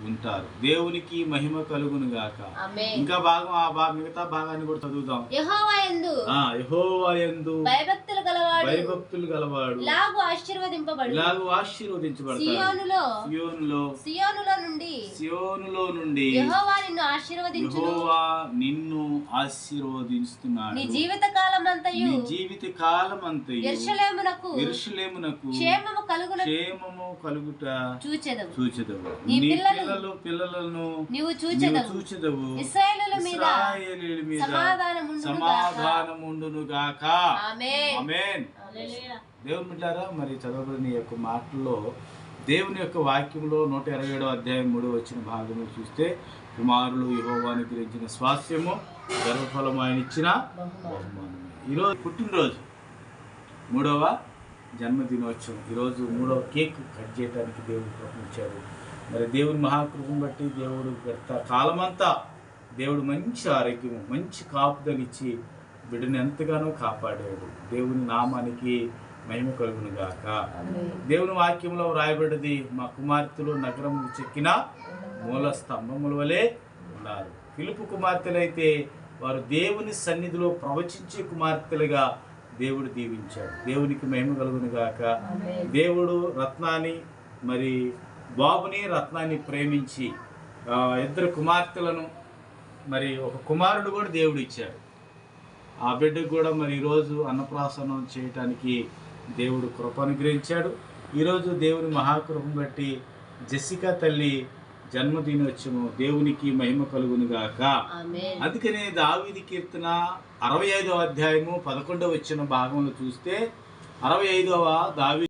ఉంటారు. దేవునికి మహిమ కలుగును గాక. ఇంకా మిగతా భాగాన్ని కూడా చదువుదాం. యెహోవా యందు భయభక్తులు గలవాడు ఇలాగు ఆశీర్వదించబడతాడు. సియోనులో నుండి యెహోవా నిన్ను ఆశీర్వదిస్తున్నాడు. నీ జీవిత కాలమంతయు యెరూషలేమునకు క్షేమము కలుగుట చూచెదవు. నీ పిల్లలను నీవు చూచెదవు. ఇశ్రాయేలుల మీద సమాధానముండును గాక. ఆమేన్. దేవుని బిడ్డలారా, మరి చదవబడిన ఈ యొక్క మాటల్లో దేవుని యొక్క వాక్యంలో 127వ అధ్యాయం 3వ వచన భాగంలో చూస్తే, కుమారులు యెహోవాను గురించిన స్వాస్థ్యము, గర్భఫలము ఆయన ఇచ్చిన బహుమానము. ఈరోజు పుట్టినరోజు, 3వ జన్మదినోత్సవం. ఈరోజు 3వ కేక్ కట్ చేయడానికి దేవుడు ప్రయత్నించాడు. మరి దేవుని మహాకృపను బట్టి దేవుడు గత కాలమంతా దేవుడు మంచి ఆరోగ్యము, మంచి కాపుదలిచ్చి బిడ్డను ఎంతగానో కాపాడాడు. దేవుని నామానికి మహిమ కలుగును గాక. దేవుని వాక్యంలో వ్రాయబడ్డది, మా కుమార్తెలు నగరము చెక్కిన మూల స్తంభముల వలె ఉన్నారు. ఫిలిప్పు కుమార్తెలైతే వారు దేవుని సన్నిధిలో ప్రవచించే కుమార్తెలుగా దేవుడు దీవించాడు. దేవునికి మహిమ కలుగును గాక. దేవుడు రత్నాన్ని, మరి బాబుని రత్నాన్ని ప్రేమించి 2 కుమార్తెలను, మరి ఒక కుమారుడు కూడా దేవుడు ఇచ్చాడు. ఆ బిడ్డకు కూడా మరి ఈరోజు అన్నప్రాసనం చేయటానికి దేవుడు కృప అనుగ్రహించాడు. ఈరోజు దేవుని మహాకృపను బట్టి జెసికా తల్లి జన్మదినోత్సవం. దేవునికి మహిమ కలుగును గాక. అందుకనే దావీదు కీర్తన 65వ అధ్యాయము 11వ వచన భాగంలో చూస్తే, 65వ దావీదు